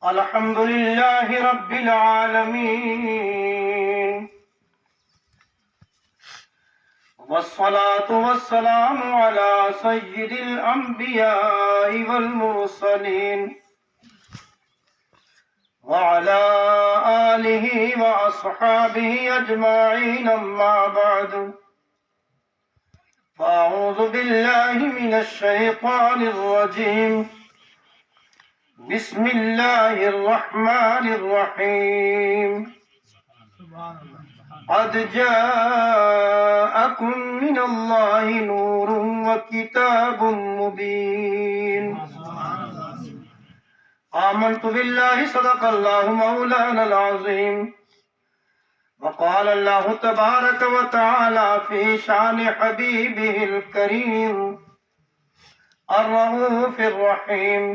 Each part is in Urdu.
الحمد لله رب العالمين، والصلاة والسلام على سيد الأنبياء والمرسلين وعلى آله وأصحابه أجمعين. أما بعد، فأعوذ بالله من الشيطان الرجيم. بسم الله الرحمن الرحيم. قد جاءكم من الله نور وكتاب مبين. آمنت بالله صدق الله مولانا العظيم. وقال الله تبارك وتعالى في شان حبيبه الكريم الرؤوف الرحيم: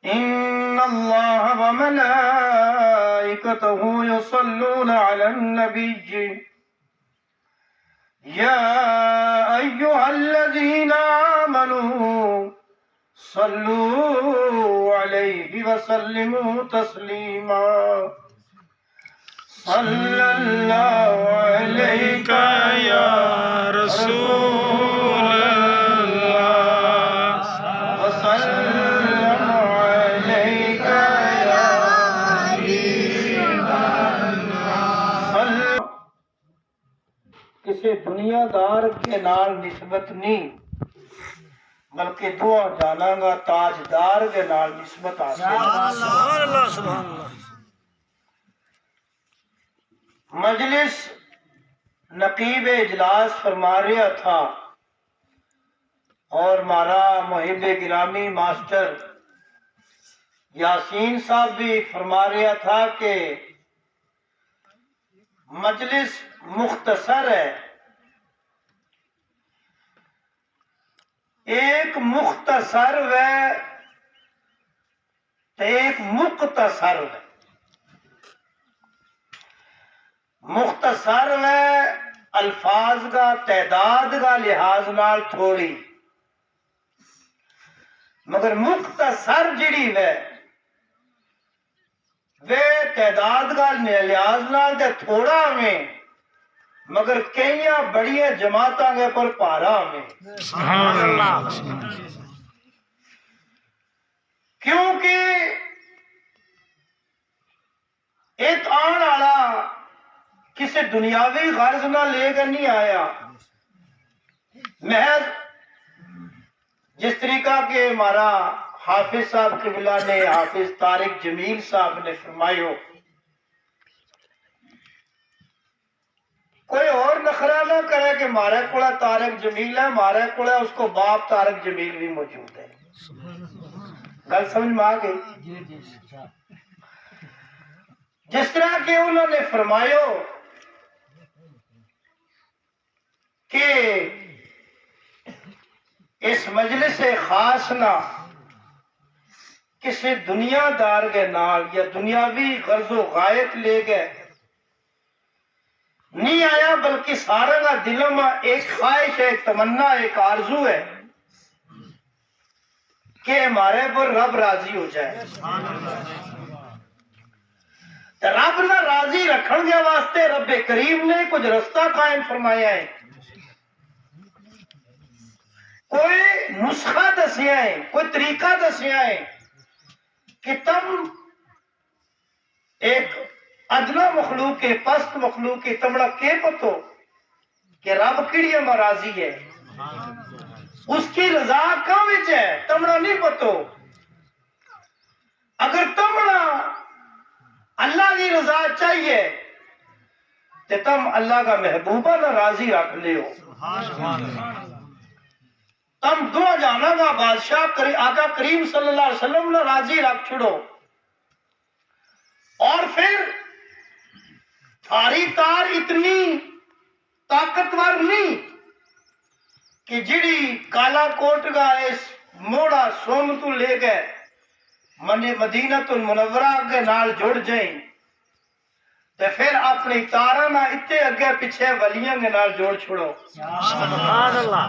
إن الله وملائكته يصلون على النبي يا أيها الذين آمنوا صلوا عليه وسلموا تسليما. صلى الله عليك يا رسول الله وسلم عليك يا حبيب اللہ. کسی دنیا دار کے نال نسبت نہیں، بلکہ دعا جانا گا تاجدار کے نال نسبت حاصل. سبحان اللہ سبحان اللہ. مجلس نقیب اجلاس فرما رہا تھا اور ہمارا محب گرامی ماسٹر یاسین صاحب بھی فرما رہا تھا کہ مجلس مختصر ہے. ایک مختصر ہے تو ایک مختصر ہے. مختصر ہے الفاظ کا تعداد کا لحاظ نال تھوڑی، مگر مختصر جڑی ہے وہ تعداد کا لحاظ نال تے تھوڑا میں، مگر کئی بڑی جماعتاں کے پر پارا میں. سبحان اللہ. کیونکہ ایک آن والا کسی دنیاوی غرض نہ لے کر نہیں آیا. محض جس طریقہ کے ہمارا حافظ صاحب قبلہ نے، حافظ طارق جمیل صاحب نے فرمائیو، کوئی اور نخرہ نہ کرے کہ ہمارے کوڑا طارق جمیل ہے، ہمارے کوڑا اس کو باپ طارق جمیل بھی موجود ہے. گل سمجھ میں آ گئی؟ جس طرح کہ انہوں نے فرمائیو کہ اس مجلس خاص نہ کسی دنیا دار کے نال یا دنیاوی غرض و غایت لے گئے نہیں آیا، بلکہ سارا کا دلوں میں ایک خواہش ہے، ایک تمنا، ایک آرزو ہے کہ ہمارے پر رب راضی ہو جائے. رب نہ راضی رکھن کے واسطے رب کریم نے کچھ رستہ قائم فرمایا ہے، کوئی نسخہ دسیا ہے، کوئی طریقہ دسیا ہے کہ تم ایک ادنا مخلوق کے پست مخلوق کے تمڑا کے پتو کہ رب کیڑی راضی ہے، اس کی رضا کہاں ہے تمڑا نہیں پتو. اگر تمڑا اللہ کی رضا چاہیے تو تم اللہ کا محبوبہ نہ راضی رکھ لے ہو. تم دو جانا کا بادشاہ آقا کریم صلی اللہ علیہ وسلم نے راضی رکھ چھڑو، اور پھر تھاری تار اتنی طاقتور نہیں کہ جڑی کالا کوٹ کا اس موڑا سوم تو لے گئے مدینہ المنورہ کے نال جڑ جائیں تے پھر اپنی تارا نہ اتے اگے پیچھے ولیاں کے نال جوڑ چھوڑو. سبحان اللہ.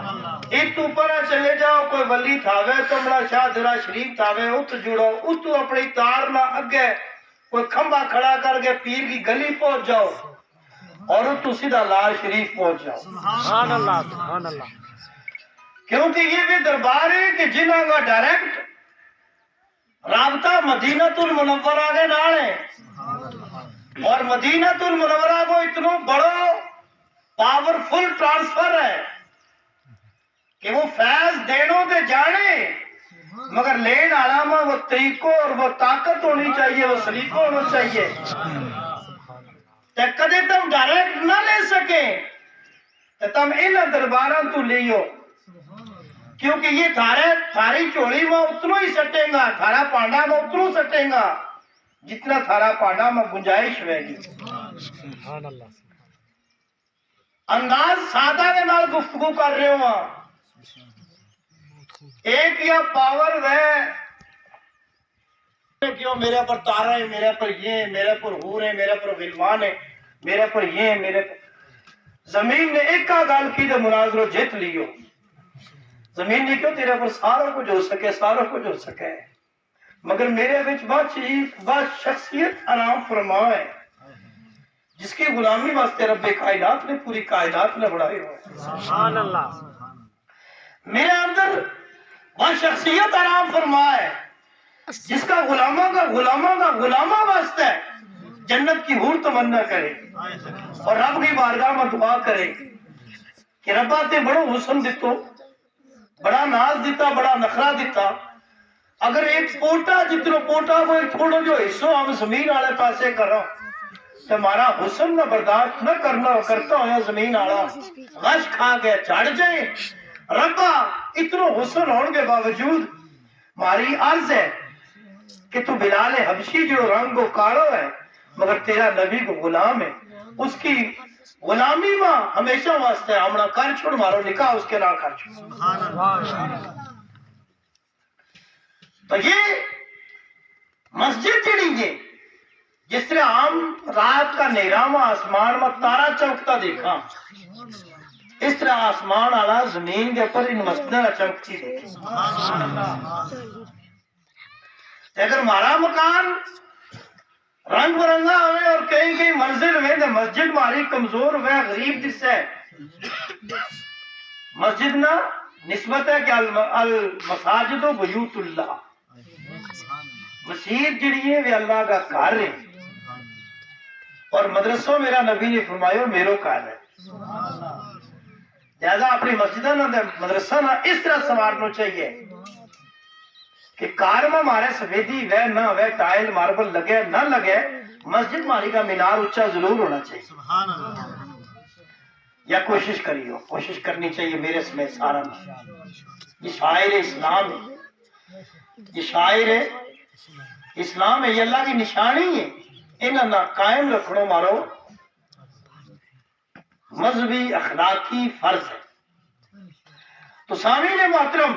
ایک اوپر چلے جاؤ کوئی ولی تھاوے تمڑا شاہ درا شریف تھاوے ات جڑو اس تو اپنی تار نہ اگے کوئی کھمبا کھڑا کر کے پیر کی گلی پہنچ جاؤ اور تو سیدھا لال شریف پہنچ جاؤ. سبحان اللہ. سبحان اللہ. کیونکہ یہ بھی دربار ہے کہ جنہاں کا ڈائریکٹ رابطہ مدینہ المنورہ کے نال ہے اور مدینہ المنورہ کو اتنا بڑا پاورفل ٹرانسفر ہے کہ وہ فیض دینوں دے جانے مگر لین علامہ وہ طریقوں اور وہ طاقت ہونی چاہیے وہ سلیقہ ہونا چاہیے. تے کدے تم ڈائریکٹ نہ لے سکیں تے تم ان درباراں تو لیو کیونکہ یہ تھاری چوڑی میں اتنا ہی سٹے گا تھارا پانڈا میں اتنا سٹے گا جتنا تھارا پانڈا میں گنجائش ہوئے گی. سبحان اللہ. انداز سادہ کے نال گفتگو کر رہے ہو ایک یا پاور ہے کیوں میرے پر تارا ہے میرے پر یہ میرے پر حور ہے میرے پر غلمان ہے میرے پر یہ میرے پر زمین نے ایک کا گال کی جو مناظر جیت لیو زمین نے کیوں تیرے پر ساروں کو جو سکے ساروں کو جو سکے مگر میرے بچ بات شخصیت آرام فرما ہے جس کی غلامی واسطے رب کائنات نے پوری کائنات نے بڑھائی ہوئے. سبحان اللہ. میرے اندر وہ شخصیت آرام فرما ہے جس کا غلاموں واسطے جنت کی حور تمنا کرے اور رب کی بارگاہ میں دعا کرے کہ ربا تے بڑو حسن دیتو بڑا ناز دیتا بڑا نخرا دیتا اگر ایک پوٹا جتنا پوٹا وہ ایک تھوڑا جو حصہ ہم زمین والے پاسے کرو تو ہمارا حسن نہ برداشت نہ کرتا ہوا زمین والا غش کھا کے چڑھ جائے. ربا اتنا حسن ہونے کے باوجود ہماری عرض ہے کہ تو بلال حبشی جو رنگ و کاڑو ہے مگر تیرا نبی کو غلام ہے اس کی غلامی میں ہمیشہ واسطے ہمنا کر چھوڑ مارو نکاح اس کے نال کر چھوڑ. تو یہ مسجد جڑی ہے جس طرح ہم رات کا نیراما آسمان میں تارا چمکتا دیکھا اس طرح آسمان والا زمین کے اوپر ان مسجدیں چمکتی دیکھی. اگر ہمارا مکان رنگ برنگا ہوئے اور کہیں منزل ہوئے تو مسجد ہماری کمزور ہوئے غریب جس سے مسجد نہ نسبت ہے کہ المساجد و بیوت اللہ مسجد جڑی ہے وہ اللہ کا گھر ہے اور مدرسوں میرا نبی نے فرمایا میرو گھر ہے. لہذا اپنی مسجدہ نہ مدرسہ نہ اس طرح سنوارنا چاہیے کہ کار میں ہمارے سفیدی وہ نہ وہ ٹائل ماربل لگے نہ لگے مسجد ہماری کا مینار اونچا ضرور ہونا چاہیے. یا کوشش کریو کوشش کرنی چاہیے میرے سمیت سارا. یہ شاعر اسلام ہے یہ شاعر اسلام ہے یہ اللہ کی نشانی ہے انہاں نہ قائم رکھنو مارو مذہبی اخلاقی فرض ہے. تو سامعین محترم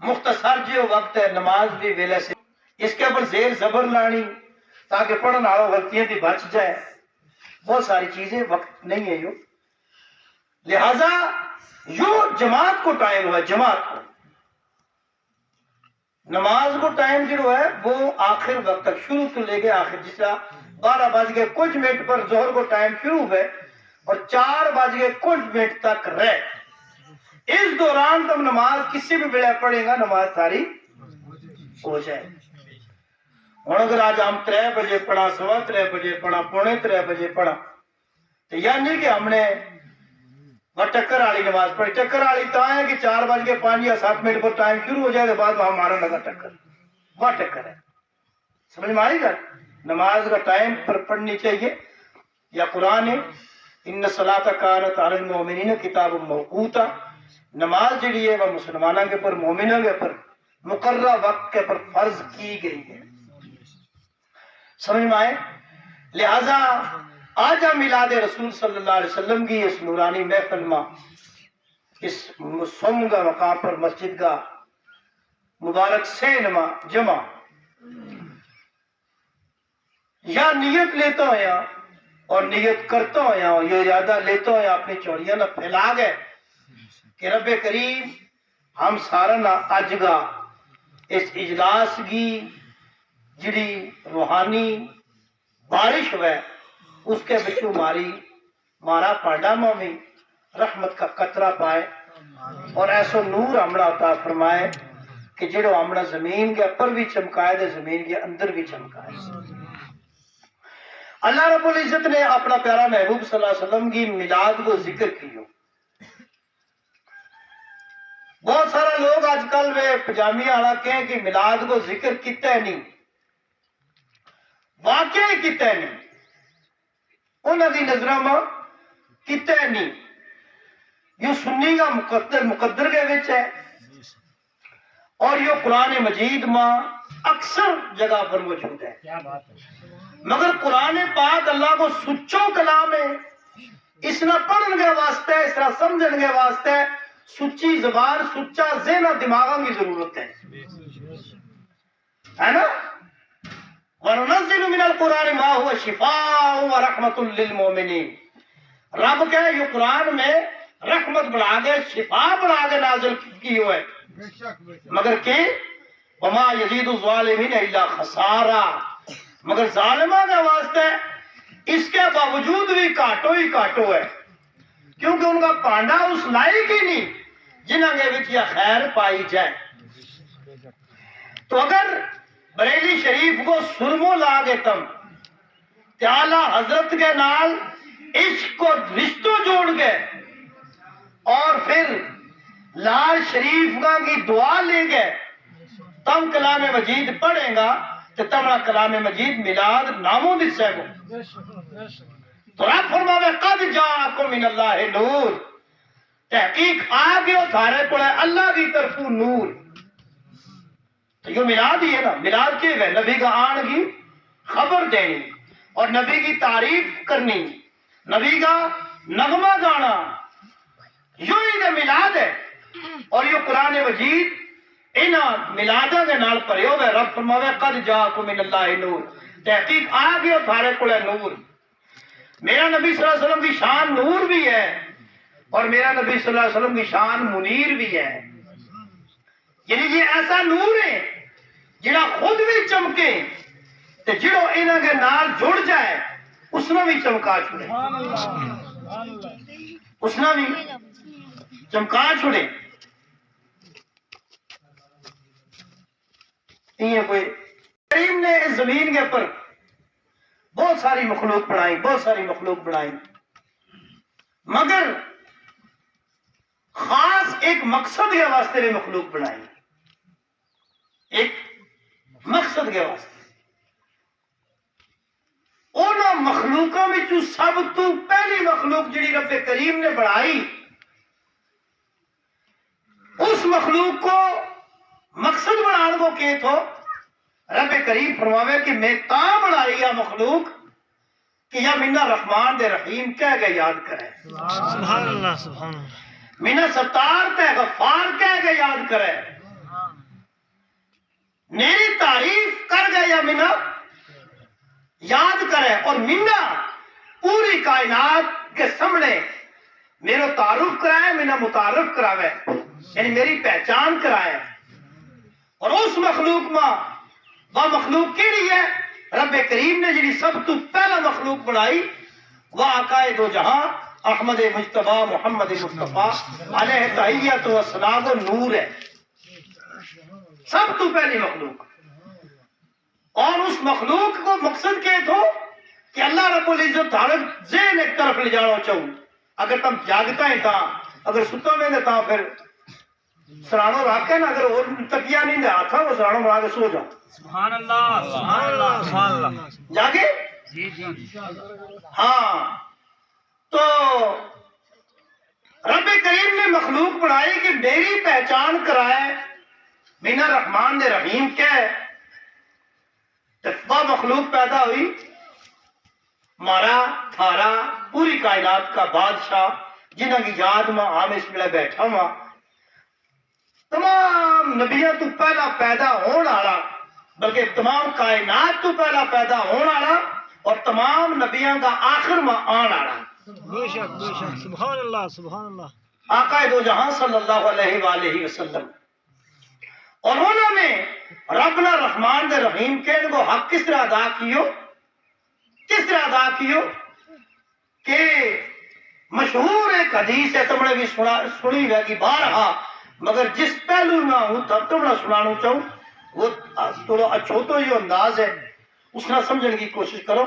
مختصر جو وقت ہے نماز بھی ویلے سے اس کے اوپر زیر زبر لانی تاکہ پڑھن والوں غلطیاں بھی بچ جائے بہت ساری چیزیں وقت نہیں ہے. لہذا جماعت کو ٹائم ہوا جماعت کو نماز کو ٹائم جو ہے وہ آخر وقت تک شروع تو لے گئے آخر جس طرح 12 بج کے کچھ منٹ پر ظہر کو ٹائم شروع ہوئے اور 4 بج کے کچھ منٹ تک رہے اس دوران تم نماز کسی بھی ویلے پڑھے گا نماز ساری ہو جائے. اور اگر آج ہم 3 بجے پڑھا 3:15 بجے پڑھا 2:45 بجے پڑھا تو یعنی کہ ہم نے وہ ٹکر والی نماز پڑھی. ٹکر والی تو ہے کہ 4 بج کے 5 یا 7 منٹ پر ٹائم شروع ہو جائے تو بعد میں ہمارا لگا ٹکر وہ ٹکر ہے. سمجھ میں آئی گا نماز کا ٹائم پر پڑھنی چاہیے. یا قرآن ہے ان الصلاۃ کانت علی المؤمنین کتاب موقوتا نماز جڑی ہے وہ مسلمانوں کے پر مومنوں کے پر مقررہ وقت کے پر فرض کی گئی ہے. سمجھ میں آئے. لہذا آج ہم میلاد رسول صلی اللہ علیہ وسلم کی اس نورانی محفل میں اس سم کا مقام پر مسجد کا مبارک سینما جمع یا نیت لیتا ہویا اور نیت کرتا ہویا یہ ارادہ لیتا ہویا اپنی چوڑیاں نہ پھیلا گئے کہ رب کریم ہم سارا نہ اج گا اس اجلاس کی جڑی روحانی بارش ہوئے اس کے بچوں مارا پانڈا مومی رحمت کا قطرہ پائے اور ایسا نور عملہ عطا فرمائے کہ جڑو عملہ زمین کے اوپر بھی چمکائے دے زمین کے اندر بھی چمکائے۔ اللہ رب العزت نے اپنا پیارا محبوب صلی اللہ علیہ وسلم کی میلاد کو ذکر کیو۔ بہت سارا لوگ آج کل میں پجامی آنا کہیں کہ میلاد کو ذکر کیتا ہے نہیں، واقعی کیتا ہے نہیں، انہوں کی نظرہ میں کیتا ہے نہیں، یہ سنی کا مقدر کے وچ ہے اور یہ قرآن مجید میں اکثر جگہ پر موجود ہے۔ مگر قرآن پاک اللہ کو سچو کلام ہے، اس نہ پڑھن کے واسطے اس نہ سمجھن کے واسطے سچی زبان سچا ذہن دماغوں کی ضرورت ہے نا؟ وَنُنَزِّلُ مِنَ الْقُرْآنِ مَا هُوَ شِفَاءٌ وَرَحْمَةٌ لِّلْمُؤْمِنِينَ۔ رب کہ یہ قرآن میں رحمت بڑھا کے شفا بڑھا کے نازل کی ہوئے مگر کہ وَمَا يَزِيدُ الظَّالِمِينَ إِلَّا خَسَارًا، مگر ظالمہ کے واسطے اس کے باوجود بھی کاٹو ہی کاٹو ہے، کیونکہ ان کا پانڈا اس لائق ہی نہیں جنہاں کے وچ یہ خیر پائی جائے۔ تو اگر بریلی شریف کو سرمو لا گے تم تعالی حضرت کے نال عشق کو رشتوں جوڑ گئے اور پھر لال شریف کا کی دعا لے گئے، تم کلام مجید پڑھیں گا تو تمہارا کلام مجید میلاد ناموں دسے گو۔ تو رب فرماوے قد جاءکم من اللہ نور، تحقیق آگے تھارے پڑے اللہ کی طرف نور۔ تو یہ میلاد ہی ہے نا، میلاد کیے گئے نبی کا آن کی خبر دینی اور نبی کی تعریف کرنی، نبی کا نغمہ گانا، یوں ہی کا میلاد ہے۔ اور یہ قرآن مجید انہاں میلادہ کے نال پڑھے ہوئے رب فرماوے قد جاءکم من اللہ نور، تحقیق آگے تھارے پڑے نور۔ میرا نبی صلی اللہ علیہ وسلم کی شان نور بھی ہے اور میرا نبی صلی اللہ علیہ وسلم کی شان منیر بھی ہے، یعنی یہ ایسا نور ہے جڑا خود بھی چمکے تے جڑو انہاں کے نال جڑ جائے اس نے بھی چمکا چھوڑے، اس نے بھی چمکا چھوڑے۔ یہ کوئی کریم نے اس زمین کے اوپر بہت ساری مخلوق بنائی، بہت ساری مخلوق بنائی، مگر خاص ایک مقصد کے واسطے میں مخلوق بنائی، ایک مقصد کے واسطے۔ انہاں مخلوقوں میں سب تو پہلی مخلوق جڑی رب کریم نے بنائی، اس مخلوق کو مقصد بنانے کو کہ تو رب کریم فرماوے کہ میں تاں بنائی یا مخلوق کہ یا منا رحمان دے رحیم کہہ کے یاد کرے، سبحان اللہ سبحان اللہ، منا ستار تے غفار کہہ کے یاد کرے، میری تعریف کر گئے یا منا یاد کرے، اور منا پوری کائنات کے سامنے میرا تعارف کرائے، منا متعارف کراوے، یعنی میری پہچان کرائے۔ اور اس مخلوق میں وہ مخلوق کیڑی ہے؟ رب کریم نے جڑی سب تو پہلا مخلوق بنائی وہ آقا دو جہاں احمد مجتبی محمد مصطفیٰ علیہ تحیت و سلام و نور ہے، سب تو پہلی مخلوق۔ اور اس مخلوق کو مقصد کیا تھو کہ اللہ رب العزت حالت ذہن ایک طرف لے جانا چاہوں، اگر تم جاگتا ہے تاں، اگر ستا میں تاں پھر سرانو رکھ کے نا، اگر وہ تکیا نہیں دے ہاتھا وہ سرانو بنا کے سو جاؤ۔ سبحان اللہ سبحان اللہ سبحان اللہ، جاگے جی جی ہاں۔ تو رب کریم نے مخلوق بنائی کہ میری پہچان کرائے، مینا رحمان دے رحیم کیا ہے، وہ مخلوق پیدا ہوئی، مارا تھارا پوری کائنات کا بادشاہ جنہاں کی یاد میں عام اس میں بیٹھا ہوا، تمام نبیوں تو پہلا پیدا ہونے والا، بلکہ تمام کائنات تو پہلا پیدا ہونے والا اور تمام نبیوں کا آخر میں آن آنا بے شک سبحان اللہ سبحان اللہ آقا دو جہاں صلی اللہ علیہ وآلہ وسلم اور انہوں نے ربنا رحمان دے رحیم کے ان کو حق کس طرح ادا کیو کہ مشہور ایک حدیث ہے تم نے بھی سنی ہے کہ بارہا مگر جس پہلو میں ہوں تب تم نے سنانا چاہوں وہ تھوڑا اچھو تو یہ انداز ہے اس نے سمجھنے کی کوشش کرو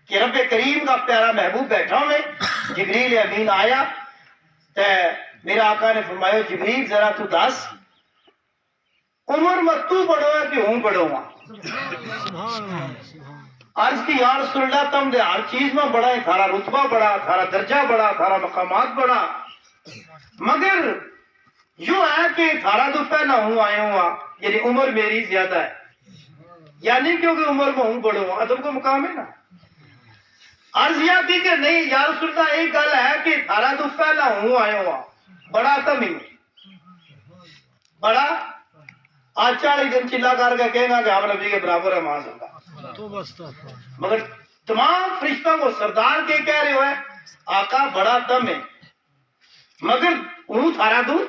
کہ رب کریم کا پیارا محبوب بیٹھا میں جبریل امین آیا تے میرا آقا نے فرمایا جبریل ذرا تو دس عمر میں تو بڑو ہے کہ ہوں بڑو ہاں سبحان اللہ عرض کی یا رسول اللہ تم دے ہر چیز میں بڑا ہے تھارا رتبہ بڑا تھارا درجہ بڑا تھارا مقامات بڑا مگر یوں ہے کہ تھارا تو پہلا ہوں آئے ہوں یعنی عمر میری زیادہ ہے یعنی کیونکہ عمر میں ہوں بڑو ہوں ادب کا مقام ہے نا عرض یہ کی کہ نہیں یا رسول اللہ ایک گل ہے کہ تھارا تو پہلا ہوں آئے ہوں بڑا تم ہی بڑا آج 40 دن چلا کر کے کہے گا کہ ہم نبی کے برابر ہے ماں اللہ تو بس مگر تمام فرشتوں کو سردار کے کہہ رہے ہوئے آقا بڑا تم ہے مگر ہوں تھارا دور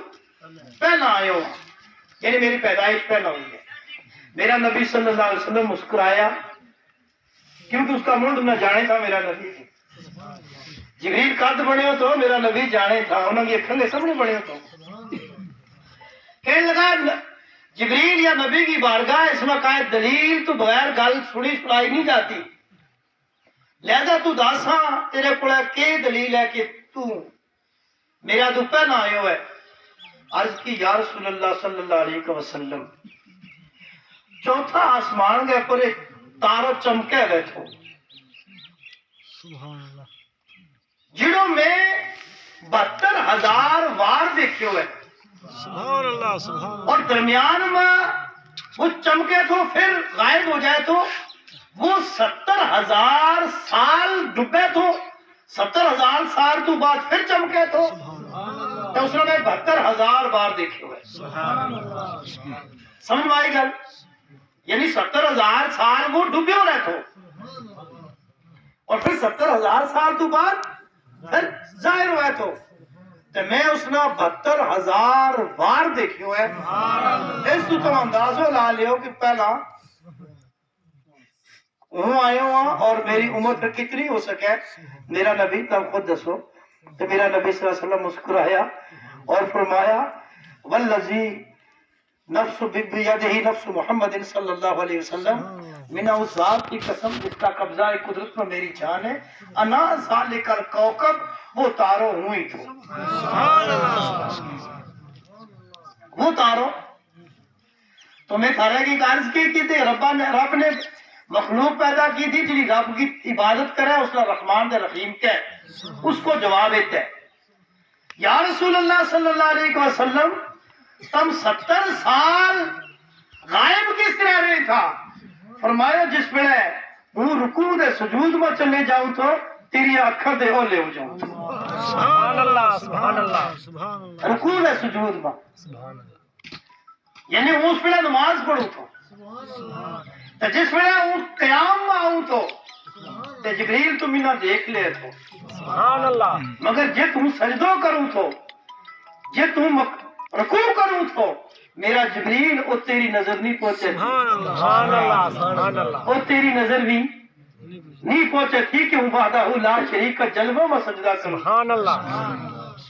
پہلا آئے ہو یعنی میری پیدائش پہلا ہوئی ہے میرا نبی صلی اللہ علیہ وسلم مسکرایا کیونکہ اس کا منڈ نہ جانے تھا میرا نبی جبریل قد بنے ہو تو میرا نبی جانے تھا انہوں نے کھنگے سامنے بنے ہو تو کہنے لگا جبریل یا نبی کی بارگاہ اس میں کہا دلیل تو بغیر گل سنی سنائی نہیں جاتی لہذا تو داساں تیرے کو کہ دلیل ہے کہ تو میرا تو پہنا آئے ہوئے عرض کی یا رسول اللہ صلی اللہ علیہ وسلم چوتھا آسمان گئے پر ایک تارو چمکے گئے تھو سبحان اللہ جنہوں میں 72,000 وار دیکھے ہوئے سبحان اللہ سبحان اللہ اور درمیان میں وہ چمکے تو پھر غائب ہو جائے تو وہ 70,000 سال ڈبے تو 70,000 سال تو بعد پھر چمکے تو اس نے 72,000 بار دیکھے ہوئے سمجھ میں آئی گل یعنی 70,000 سال وہ ڈبے ہو رہے تھو اور پھر 70,000 سال تو بعد پھر ظاہر ہوئے تو میں اس نے 72,000 بار دیکھی ہوئے اس تو تم اندازوں لا لیو کہ پہلا ہوں آئے ہوں اور میری عمر پھر کتنی ہو سکے میرا نبی تم خود دسو تو میرا نبی صلی اللہ علیہ وسلم مسکرایا اور فرمایا والذی نفس بیدہ نفس محمد صلی اللہ علیہ وسلم من اس ذات کی قسم جس کا قبضہ قدرت میں میری جان ہے انا ذالک الکوكب وہ تارو ہوں ہی تھو وہ تارو تو میں تھارے کی کارز کی تھی رب نے مخلوق پیدا کی تھی جنہی رب کی عبادت کرے اس نے رحمان دے رحیم کے اس کو جواب دیتے یا رسول اللہ صلی اللہ علیہ وسلم تم 70 سال غائب کس طرح رہے تھا فرمایا جس میں ہوں رکوع دے سجود میں چلے جاؤں تو تیری اکھر دے ہو لے ہو جاؤں سبحان اللہ سبحان اللہ سبحان اللہ رکوع دے سجود میں سبحان اللہ یعنی اس میں نماز پڑھوں تو جس میں ہوں قیام میں آؤں تو جبریل تم انہاں دیکھ لے تو سبحان اللہ مگر جے تم سجدوں کروں تو جے تم رکوع کروں تو میرا جبریل وہ تیری نظر نہیں پہنچے سبحان اللہ سبحان اللہ وہ تیری نظر بھی نہیں پہنچے تھی کہ وحدہ لا شریک کا جلوہ میں سجدہ کروں سبحان اللہ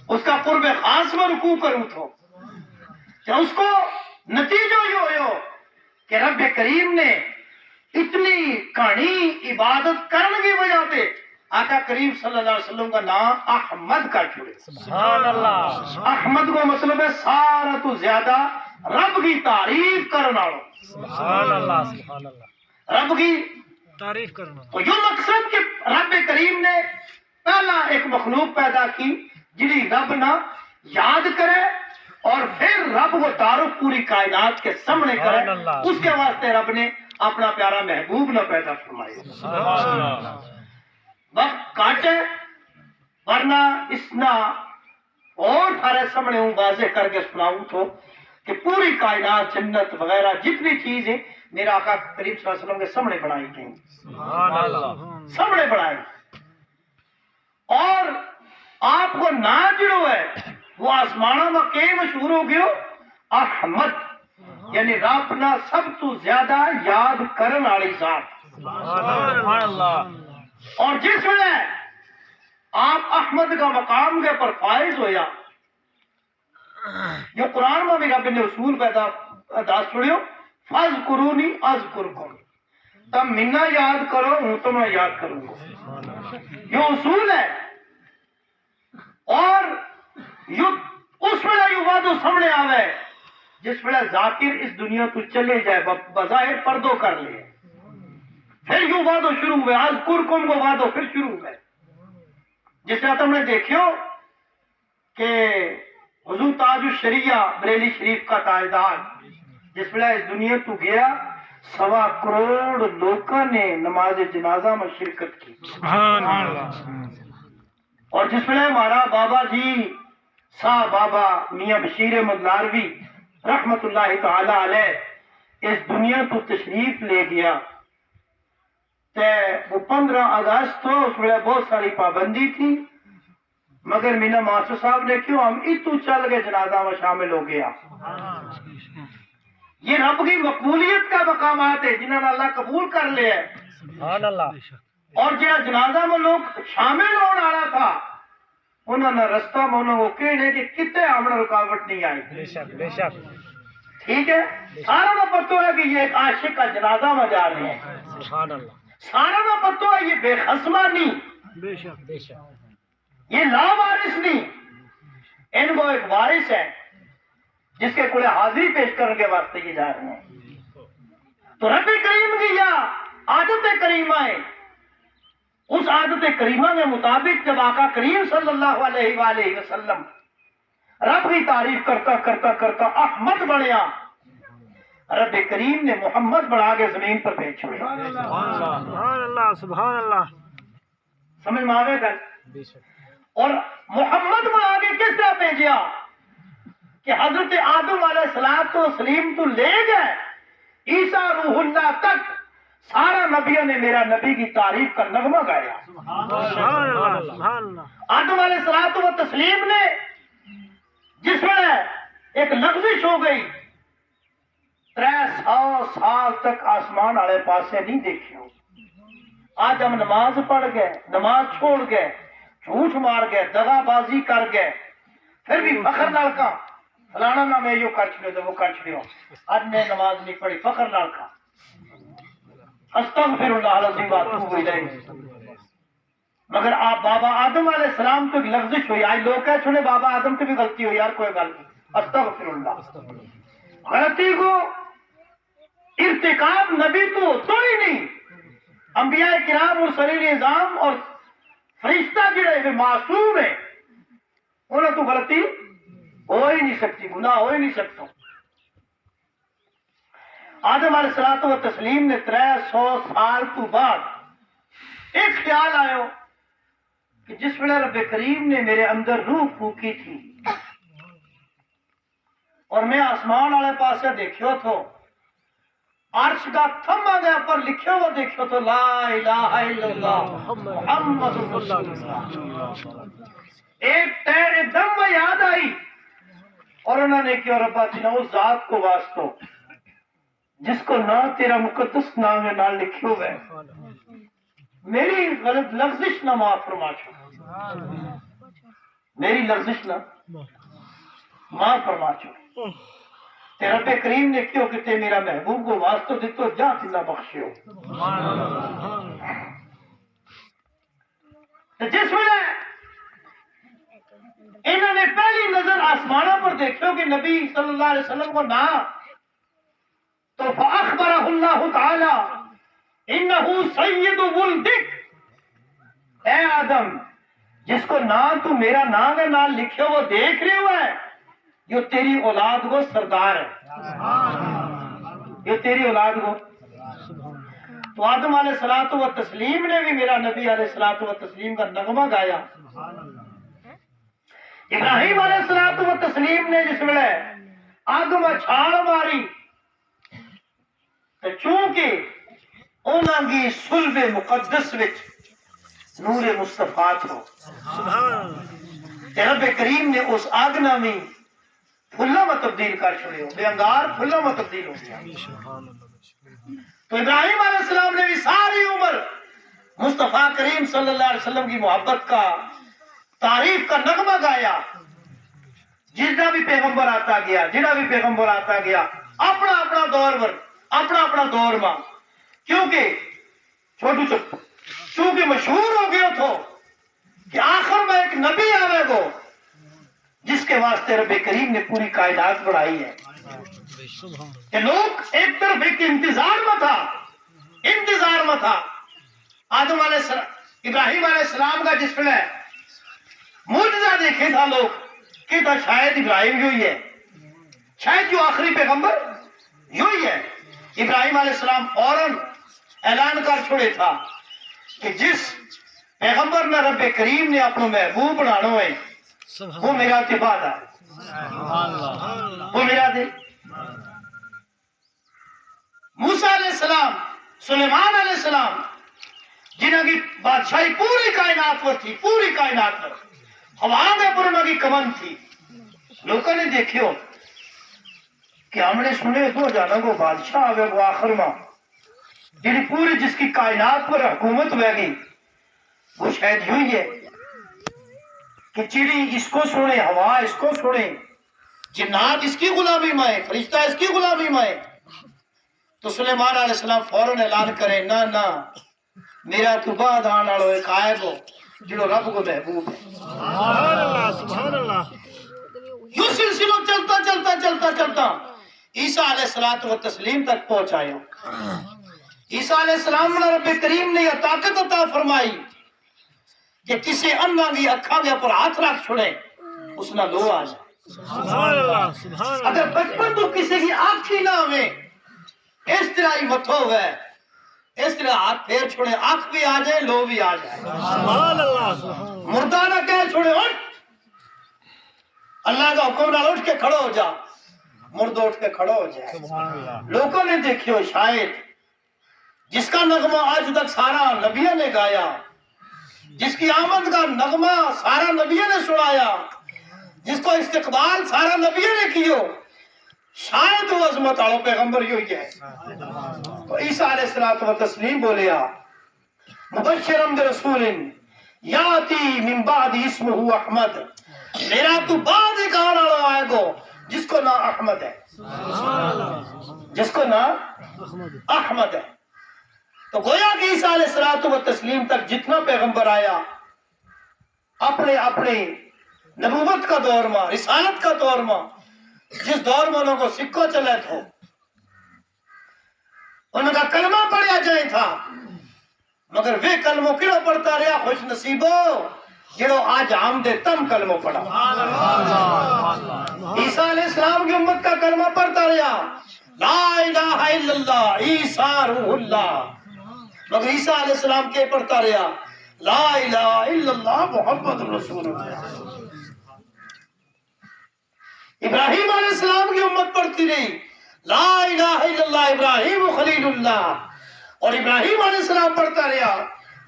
اس کا قرب خاص میں رکوع کروں تو کہ اس کو نتیجہ یہ ہو کہ رب کریم نے اتنی کہانی عبادت کرنے کی وجہ پہ آقا کریم صلی اللہ علیہ وسلم کا نام احمد کا چھوڑے سبحان اللہ احمد کو مطلب ہے سارا تو زیادہ رب کی تعریف کرنا سبحان اللہ سبحان اللہ رب کی تعریف کرنا تو جو مقصد کہ رب کریم نے پہلا ایک مخلوق پیدا کی جنہی رب نہ یاد کرے اور پھر رب وہ تعارف پوری کائنات کے سامنے کرے اس کے واسطے رب نے اپنا پیارا محبوب نہ پیدا فرمایا وقت کاٹے ورنہ اس نہ اور تھارے سامنے ہوں واضح کر کے سناؤں تو کہ پوری کائنات جنت وغیرہ جتنی چیزیں میرا آقا کریم صلی اللہ علیہ وسلم کے سامنے بنائی گئی، سامنے بنائی. اور آپ کو نہ جڑو ہے وہ آسمانوں میں کہ مشہور ہو گئے احمد، یعنی رب نہ سب تو زیادہ یاد کرن والی ذات. اور جس ویلے آپ احمد کا مقام کے پر فائز ہویا، جو قرآن میں بھی رب نے اصول پیدا سنیو، فاذکرونی اذکرکم، تم منا یاد کرو ہوں تمہیں یاد کروں گا. یہ اصول ہے. اور اس ویلے یہ وعدہ سامنے آوے جس ویلے ذاکر اس دنیا تو چلے جائے، بظاہر پردوں کر لے، پھر یوں وعدہ شروع ہوئے، اذکرکم کو وعدہ پھر شروع ہوئے. جس طرح تم نے دیکھو کہ حضور تاج الشریعہ بریلی شریف کا تاجدار جس ویلے اس دنیا تو گیا، 1.25 کروڑ لوگوں نے نماز جنازہ میں شرکت کی. اور جس ویلے ہمارا بابا جی صاحب بابا میاں بشیر احمد لاروی رحمت اللہ تعالی علیہ اس دنیا تو تشریف لے گیا، وہ 15 اگست تو اس ویلے بہت ساری پابندی تھی، مگر مینا ماسٹر صاحب نے کیوں ہم اتو چل گئے جنازہ میں شامل ہو گیا. یہ رب کی مقبولیت کا مقامات ہے جنہوں نے اللہ قبول کر لیا ہے. اور جہاں جنازہ میں لوگ شامل ہونے والا تھا انہوں نے رستہ میں انہوں کو کہنے کہ کتنے آمنا رکاوٹ نہیں آئی. بے شک ٹھیک ہے، سارا میں پتہ ہے کہ یہ ایک عاشق کا جنازہ میں جا رہے ہیں، سارا میں پتہ ہے یہ بے خصمہ نہیں، بے شک یہ لا وارث نہیں، ان کو ایک وارث ہے جس کے کھلے حاضری پیش کرنے کے واسطے یہ جا رہے ہیں. تو رب کریم کی یا عادت کریمہ ہے، اس عادت کریمہ کے مطابق جب آقا کریم صلی اللہ علیہ وآلہ وسلم رب کی تعریف کرتا کرتا کرتا احمد بنیا، رب کریم نے محمد بڑھا کے زمین پر بھیج چھوڑا. سبحان اللہ. سمجھ میں آگے گا؟ اور محمد بڑھا کے کس طرح بھیجیا کہ حضرت آدم علیہ السلام تو سلیم تو لے گئے، عیسیٰ روح اللہ تک سارا نبیوں نے میرا نبی کی تعریف کا نغمہ گایا. آدم علیہ السلام و تسلیم نے جس میں ایک لغزش ہو گئی، 300 سال تک آسمان والے پاسے نہیں دیکھی. آج ہم نماز پڑھ گئے، نماز چھوڑ گئے، جھوٹ مار گئے، دغا بازی کر گئے، پھر بھی فخر لڑکا فلانا نہ میں یہ کر چھڑے تو وہ کر چھڑے ہو، آج میں نماز نہیں پڑھی، فخر لڑکا. استغفر اللہ العظیم واتوب الیہ. مگر آپ بابا آدم علیہ السلام تو ایک لغزش ہوئی، آج لوگ کہہ چھوڑے بابا آدم تو بھی غلطی ہوئی، یار کوئی غلطی، استغفر اللہ. غلطی کو ارتکاب نبی تو ہی نہیں، انبیاء کرام اور مرسلین اعظام اور فرشتہ جڑے ہوئے معصوم ہیں، انہیں تو غلطی ہو ہی نہیں سکتی، گناہ ہو ہی نہیں سکتا. آدم علیہ الصلوۃ والتسلیم نے 300 سال تو بعد ایک خیال آیا کہ جس ویلے رب کریم نے میرے اندر روح پھونکی تھی اور میں آسمان والے پاسے دیکھو تو عرش کا تھما گیا پر لکھے ہوا دیکھو تو لا الہ الا اللہ محمد رسول اللہ. ایک تیر دم میں یاد آئی اور انہوں نے کیا ربا جنا اس ذات کو واسطو جس کو نہ تیرا مقدس نام ہے نہ لکھے ہوئے، میری غلط لفظش نہ معاف فرما چھوڑ، میری لفظش نہ معاف فرما چھوڑ. تے رب کریم نے کیوں کہ تے میرا محبوب کو واسطو دیتو جا تینا بخشیو. جس ویلے انہوں نے پہلی نظر آسمانوں پر دیکھو کہ نبی صلی اللہ علیہ وسلم کو نہ، تو فاخبرہ اللہ تعالی انہو سید ولدک، اے آدم جس کو نہ تو میرا نام ہے نہ لکھے وہ دیکھ رہے ہوئے ہیں، یہ تیری اولاد کو سردار ہے، یہ تیری اولاد کو. تو آدم علیہ الصلوۃ والتسلیم نے بھی میرا نبی علیہ الصلوۃ والتسلیم کا نغمہ گایا. ابراہیم علیہ الصلوۃ والتسلیم نے جس ویلے اگ میں چھال ماری تے چونکہ انہاں دی صلب مقدس وچ نور مصطفیٰ تھو سبحان اللہ تے رب کریم نے اس اگ نامی پھلاں میں تبدیل کر چھڑے ہو بے انگار پھلاں میں تبدیل ہو گیا. سبحان اللہ تو ابراہیم علیہ السلام نے بھی ساری عمر مصطفیٰ کریم صلی اللہ علیہ وسلم کی محبت کا تعریف کا نغمہ گایا. جتنا بھی پیغمبر آتا گیا اپنا اپنا دور ماں کیونکہ مشہور ہو گیا تھو کہ آخر میں ایک نبی آوے گو جس کے واسطے رب کریم نے پوری کائنات بڑھائی ہے. سبحان کہ لوگ ایک طرف ایک انتظار میں تھا آدم علیہ السلام ابراہیم علیہ السلام کا جس میں معجزہ دیکھے تھا لوگ کہ تھا شاید ابراہیم یوں ہی ہے، شاید جو آخری پیغمبر یوں ہی ہے. ابراہیم علیہ السلام فوراً اعلان کر چھوڑے تھا کہ جس پیغمبر نے رب کریم نے اپنا محبوب بنانا ہے وہ میرا اتباع ہے، وہ میرا دے. موسیٰ علیہ السلام، سلیمان علیہ السلام جنہوں کی بادشاہی پوری کائنات پر تھی، پوری کائنات پر ہوا میں پر انہوں کی کمن تھی. لوگوں نے دیکھو کہ ہم نے سنے تو جانا کو بادشاہ آگے وہ آخر ماں جنہیں پوری جس کی کائنات پر حکومت ہوئے گی وہ شاید یوں ہی ہے کہ چڑی اس کو سنے، ہوا اس کو سنے، جنات اس کی غلامی میں، فرشتہ اس کی غلامی میں. تو سلیمان علیہ السلام فوراً اعلان کرے نہ میرا تو بعد آنے والو ایک آئے گو جو رب کو محبوب ہے. سبحان اللہ یوں سلسلہ چلتا عیسیٰ علیہ السلام تک پہنچایا. عیسیٰ علیہ السلام نے رب کریم نے یہ طاقت عطا فرمائی کہ کسی انا کی اکھاں کے اوپر ہاتھ رکھ چھوڑے اس نہ لو آ جائے. سبحان اللہ سبحان اللہ اگر بچپن تو کسی کی آنکھ ہی نہ ہوئے اس طرح ہی متھو ہوئے اس طرح ہاتھ پھیر چھوڑے آنکھ بھی آ جائے لو بھی آ جائے. سبحان اللہ سبحان مردہ نہ کہہ چھوڑے اٹھ، اللہ کا حکم نہ اٹھ کے کھڑو ہو جا، مردہ اٹھ کے کھڑو ہو جائے. اللہ لوگوں نے دیکھو شاید جس کا نغمہ آج تک سارا نبیوں نے گایا، جس کی آمد کا نغمہ سارا نبیوں نے سنایا، جس کو استقبال سارا نبیوں نے کیو، شاید وہ عظمت آلو پیغمبر یوں ہی ہے. تو عیسیٰ علیہ السلام و تسلیم بولیا مبشرم برسول یاتی من بعد اسمہ احمد، میرا تو بعد ایک آنے والا آئے گو جس کو نام احمد ہے، جس کو نام احمد ہے. تو گویا کہ عیسیٰ علیہ السلام و تسلیم تک جتنا پیغمبر آیا اپنے اپنے نبوت کا دور میں، رسالت کا دور میں، جس دور میں انہوں کو سکو چلے تھو انہوں کا کلمہ پڑھیا جائے تھا، مگر وہ کلمہ کیوں پڑھتا رہا خوش نصیبو جڑو آج ہم دے تم کلمہ پڑھا. عیسیٰ علیہ السلام کی امت کا کلمہ پڑھتا رہا لا الہ الا اللہ عیسیٰ روح اللہ، مگر عیسیٰ علیہ السلام کے پڑھتا رہا لا الہ الا اللہ محمد رسول اللہ. ابراہیم علیہ السلام کی امت پڑھتی رہی لا الہ الا اللہ ابراہیم خلیل اللہ، اور ابراہیم علیہ السلام پڑھتا رہا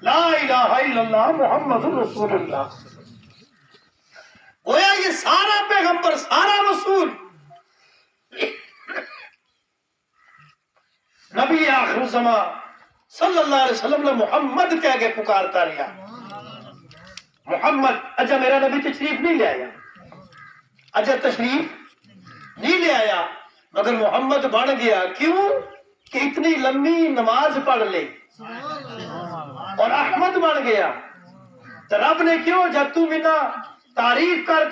لا الہ الا اللہ محمد رسول اللہ. گویا یہ سارا پیغمبر، سارا رسول نبی آخر زمان صلی اللہ علیہ وسلم نے محمد کہہ کے پکارتا رہا. محمد اچھا میرا نبی تشریف نہیں لے آیا، اچھا تشریف نہیں لے آیا، مگر محمد بن گیا. کیوں کہ اتنی لمبی نماز پڑھ لے اور احمد بن گیا. تو رب نے کیوں جب تو منا تعریف کر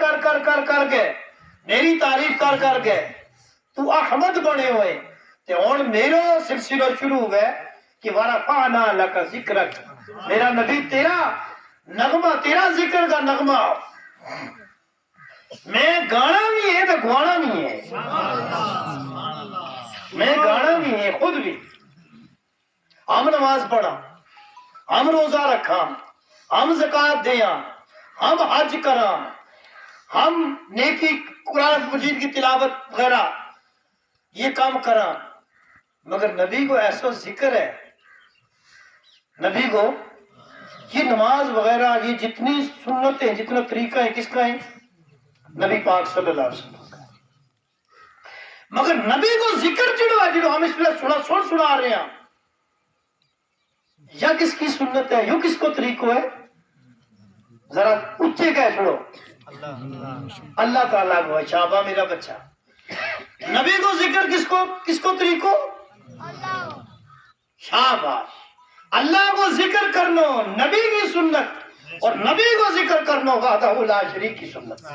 کے میری تعریف کر کے تو احمد بنے ہوئے تو ہوں میرا سلسلہ شروع ہوئے کہ ورفعنا لک ذکرک، میرا نبی تیرا نغمہ، تیرا ذکر کا نغمہ میں گانا بھی ہے تو گوانا بھی ہے، میں گانا بھی ہے خود بھی. ہم نماز پڑھا، ہم روزہ رکھا، ہم زکوٰۃ دیا، ہم حج کرا، ہم نیکی قرآن مجید کی تلاوت وغیرہ یہ کام کرا، مگر نبی کو ایسا ذکر ہے، نبی کو یہ نماز وغیرہ یہ جتنی سنتیں جتنا طریقہ ہے کس کا ہے؟ نبی پاک صلی اللہ علیہ وسلم کا۔ مگر نبی کو ذکر جڑا جڑو ہم اس میں سنا رہے ہیں، یا کس کی سنت ہے، یوں کس کو طریقہ ہے؟ ذرا اونچے کہہ چھوڑو، اللہ تعالیٰ کو ہے، شابہ میرا بچہ۔ نبی کو ذکر کس کو طریقہ؟ شاباش، اللہ کو ذکر کرنا نبی کی سنت، اور نبی کو ذکر کرنا وحدہ لا شریک کی سنت۔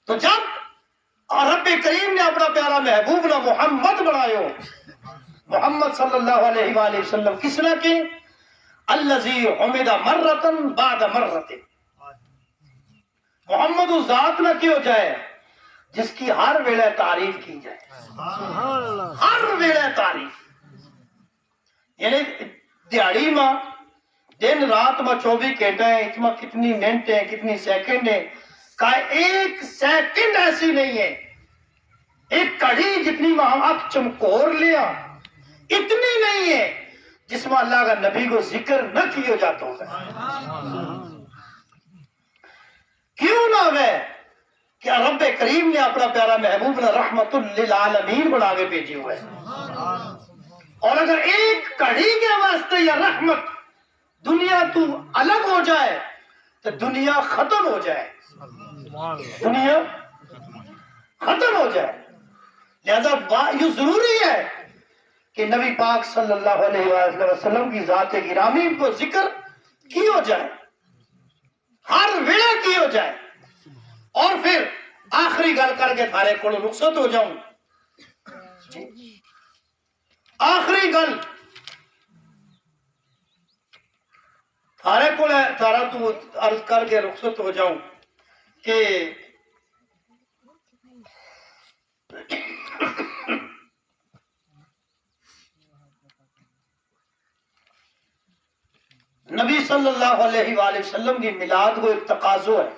تو جب رب کریم نے اپنا پیارا محبوب نہ محمد بنایو، محمد صلی اللہ علیہ وآلہ وسلم کس نے کی؟ الذی حمد مرتن بعد مرت، محمد اس ذات نہ کی ہو جائے جس کی ہر ویلے تعریف کی جائے، ہر ویلے تعریف، یعنی دیہڑی ماں دن رات میں 24 گھنٹے ہیں، اس میں کتنی منٹ ہیں کتنی سیکنڈ ہیں، کا ایک سیکنڈ ایسی نہیں ہے، ایک کڑی جتنی میں ہم اب چمکور لیا اتنی نہیں ہے جس میں اللہ کا نبی کو ذکر نہ کیا جاتا ہوگا۔ کیوں نہ ہوئے کہ رب کریم نے اپنا پیارا محبوب نے رحمت للعالمین بنا کے بھیجے ہوئے، اور اگر ایک کڑی کے واسطے یا رحمت دنیا تو الگ ہو جائے تو دنیا ختم ہو جائے، دنیا ختم ہو جائے۔ لہذا یہ ضروری ہے کہ نبی پاک صلی اللہ علیہ وآلہ وسلم کی ذات گرامی کو ذکر کی ہو جائے، ہر ویلے کی ہو جائے۔ اور پھر آخری گل کر کے تھارے کو رخصت ہو جاؤں، آخری گل تھارے کو تھارا تو عرض کر کے رخصت ہو جاؤں کہ نبی صلی اللہ علیہ وآلہ وسلم کی میلاد کو ایک تقاضو ہے۔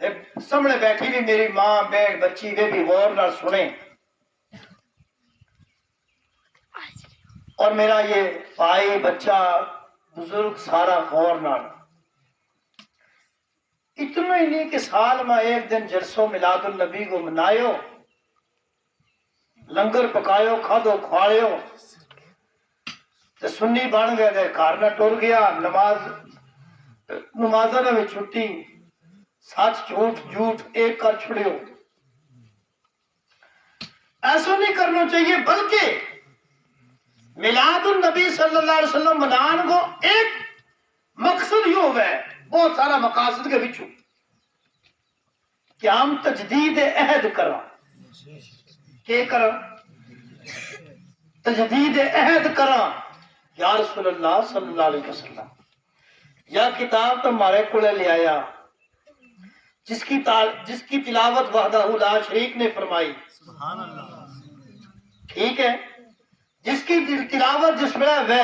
ایک سامنے بیٹھی بھی میری ماں بہن بچی وہ بھی غور نہ سنیں، اور میرا یہ بھائی بچہ بزرگ سارا غور نہ، اتنا ہی نہیں کہ سال میں ایک دن جلسوں میلاد النبی کو منایو، لنگر پکایو کھادو کھواڑیو تے سنی بن گئے گئے گھر نہ ٹر گیا، نمازہ میں چھٹی، سچ جھوٹ جھوٹ ایک کر چھڑیو۔ ایسا نہیں کرنا چاہیے، بلکہ میلاد النبی صلی اللہ علیہ وسلم منان کو ایک مقصد یہ ہوئے، بہت سارا مقاصد کے بچوں کہ ہم تجدید عہد کرا، کیا کرا؟ تجدید عہد کرا۔ یا رسول اللہ صلی اللہ علیہ وسلم، یا کتاب تو ہمارے کو لے آیا جس کی تلاوت وحدہ لا شریک نے فرمائی، ٹھیک ہے، جس کی تلاوت جس میں وہ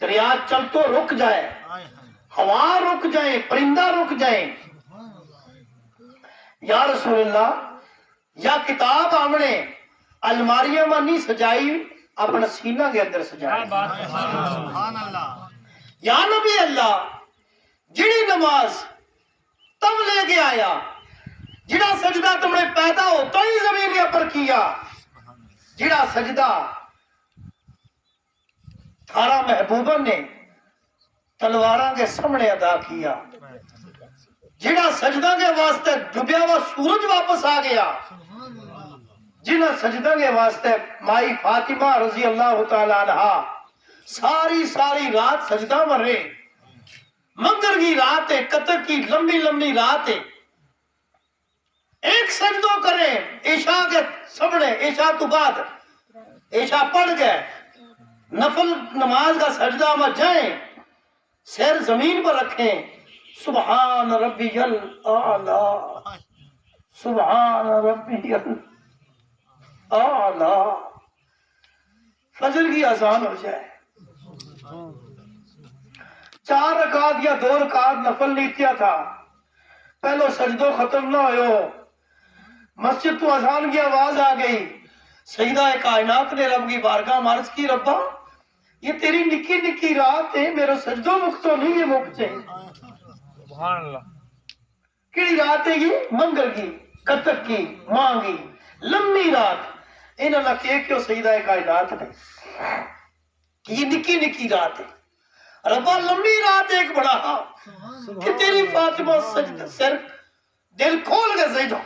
دریا چل تو رک جائے، ہوا رک جائے، پرندہ رک جائے۔ یا رسول اللہ، یا کتاب ہم نے الماریاں میں نہیں سجائی، اپنا سینہ کے اندر سجائی۔ یا نبی اللہ، جڑی نماز تم لے کے آیا، جڑا سجدہ تم نے پیدا ہو تو ہی زمین کے پر کیا، جڑا سجدہ تھارا محبوبہ نے تلواراں کے سامنے ادا کیا، جڑا سجدہ کے واسطے ڈوبیا ہوا سورج واپس آ گیا، جنہ سجدہ کے واسطے مائی فاطمہ رضی اللہ تعالی عنہ ساری رات سجدہ میں رہے، منگر کی رات ہے، قطر کی لمبی لمبی رات ہے، ایک سجدوں کریں عشاء کے سامنے، عشاء تو بعد عشاء پڑھ گئے، نفل نماز کا سجدہ میں جائیں، سیر زمین پر رکھیں، سبحان ربی الاعلی، سبحان ربی الاعلی، فجر کی اذان ہو جائے، 4 رکعت یا 2 رکعت نفل نیتیا تھا، پہلو سجدو ختم نہ ہو، مسجد تو اذان کی آواز آ گئی. سیدہ کائنات نے رب کی بارگاہ میں عرض کی ربا یہ تیری نکی نکی رات ہے میرے سجدوں مکتوں نہیں یہ مکتے سبحان اللہ. کیڑی رات ہے یہ منگل کی کتک کی ماں کی لمبی رات انہوں نے کہے کہ سیدہ کائنات نے کہ یہ نکی نکی رات ہے ربا لمبی رات ایک بڑا کہ تیری فاطمہ سجدہ سر دل کھول کے سجدہ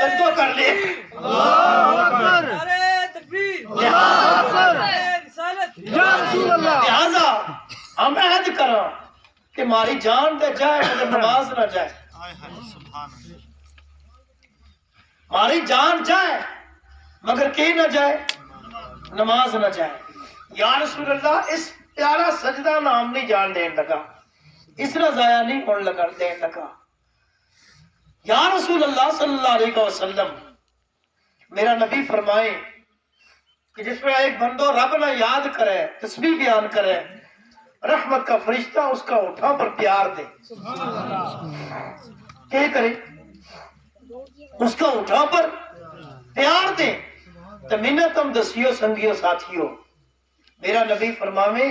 سجدہ کر لے لہذا ہم عہد کرا کہ ہماری جان دے جائے مگر نماز نہ جائے ہماری جان جائے مگر کہ نہ جائے نماز نہ جائے. یا رسول اللہ اس پیارا سجدہ نام نہیں جان دین لگا اس طرح ضائع نہیں ہونے لگا دین لگا. یا رسول اللہ صلی اللہ علیہ وسلم میرا نبی فرمائے کہ جس میں ایک بندو رب نہ یاد کرے تسبیح بیان کرے رحمت کا فرشتہ اس کا اٹھا پر پیار دے. کیا کرے اس کا اٹھا پر پیار دے تو منتم دسیو سنگیو ساتھیو میرا نبی فرماوے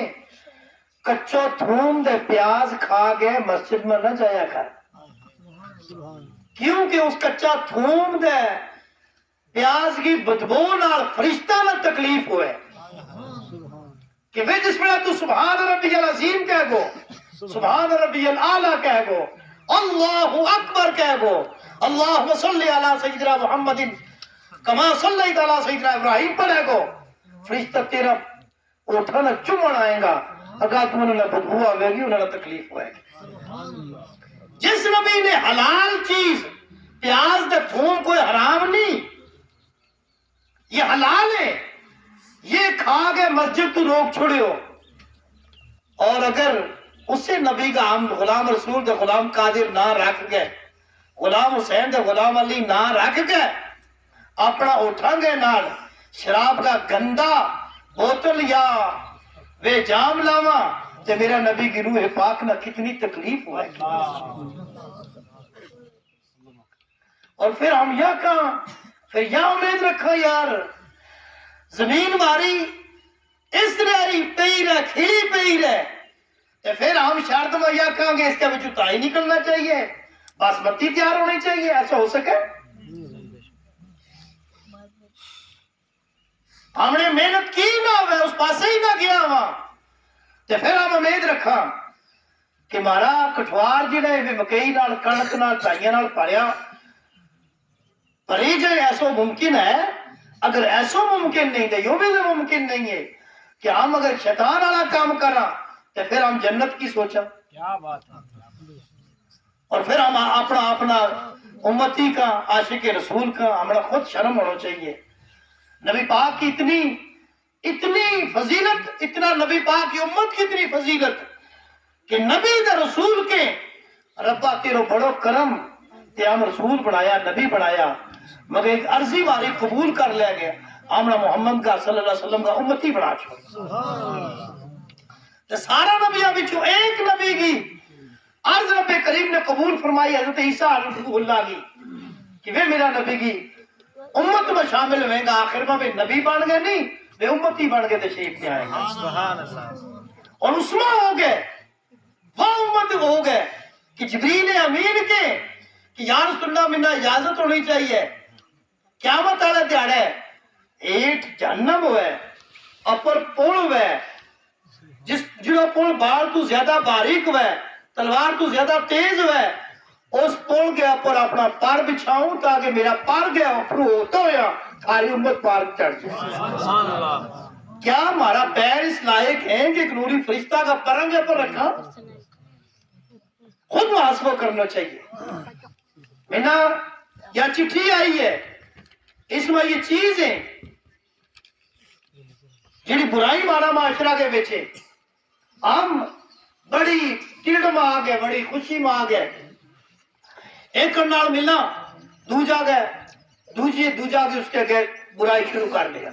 کچو تھوم دے پیاز کھا گئے مسجد میں نہ جایا کر کیونکہ اس کچا تھوم دے پیاز کی بدبو نال فرشتہ نہ تکلیف ہوئے کہ وہ جس میں تو سبحان ربی العظیم کہہ گو سبحان ربی الاعلیٰ کہہ گو اللہ اکبر کہہ گو اللہم صلی علی سیدنا محمد کما صلی علی سیدنا ابراہیم پڑھے گو فرشتہ تیرا اٹھانا چمڑ آئے گا اگر تم انہوں نے بدبو آئے گی انہوں نے تکلیف ہوئے گی. جس نبی نے حلال چیز پیاز دے تھوم کوئی حرام نہیں یہ حلال ہے یہ کھا گئے مسجد تو روک چھوڑے ہو اور اگر اس سے نبی کا ہم غلام رسول دے غلام قادر نہ رکھ گئے غلام حسین دے غلام علی نہ رکھ گئے اپنا اٹھا گئے نال شراب کا گندا بوتل یا وہ جام لاوا تو میرا نبی کی روح پاک نہ کتنی تکلیف ہوئے اور پھر ہم یا کہاں پھر یا امید رکھا یار زمین ماری اس طرح پئی رہے کھلی پئی رہے تو پھر ہم شرط میں یا کہاں گے اس کے بچوں تائی نکلنا چاہیے باسمتی تیار ہونی چاہیے ایسا ہو سکے ہم نے محنت کی نہ ہوئے اس پاسے ہی نہ گیا وہاں تو پھر ہم امید رکھا کہ ہمارا کٹوار جڑا ہے مکئی نال کنک نال چائیاں نال پڑیا پری جائے ایسا ممکن ہے اگر ایسا ممکن نہیں تو یہ بھی ممکن نہیں ہے کہ ہم اگر شیطان والا کام کرا تو پھر ہم جنت کی سوچا کیا بات ہے. اور پھر ہم اپنا امتی کا عاشق رسول کا ہمارا خود شرم ہونا چاہیے. نبی پاک کی اتنی فضیلت اتنا نبی پاک کی امت کی اتنی فضیلت کہ نبی دا رسول کے ربا تیرو بڑو کرم تے ہم رسول بنایا نبی بنایا مگر ایک عرضی باری قبول کر لیا گیا ہمارا محمد کا صلی اللہ علیہ وسلم کا امتی بنا چھوڑ تو سارا نبیوں بچوں ایک نبی کی عرض رب کریم نے قبول فرمائی حضرت عیسیٰ علیہ اللہ کی کہ وہ میرا نبی کی امت میں شامل ہوئے گا آخر میں نبی بن گئے نہیں وہ امتی بن گئے تشریف لے آئے گا سبحان اللہ. اور اس میں ہو گئے وہ امت ہو گئے کہ جبریل امین کے کہ یا رسول اللہ منا اجازت ہونی چاہیے قیامت والے دیہڑے ایٹ جہنم ہوئے اپر پول ہوئے جس جڑا پول بال تو زیادہ باریک ہوئے تلوار تو زیادہ تیز ہوئے اس پول کے اوپر اپنا پار بچھاؤں تاکہ میرا پار گیا اوپر ہوتا ہوا ساری امت پار چڑھ جائے. سبحان اللہ. کیا ہمارا پیر اس لائق ہے کہ ایک نوری فرشتہ کا پرنگ پر رکھا خود محاسبہ کرنا چاہیے. مینا یا چٹھی آئی ہے اس میں یہ چیز ہے جڑی برائی مارا معاشرہ کے بیچے ہم بڑی ٹیڑ میں آ گئے بڑی خوشی میں آ گئے ایک نال ملنا دوجا گئے دوجا گئے اس کے گئے برائی شروع کر دیا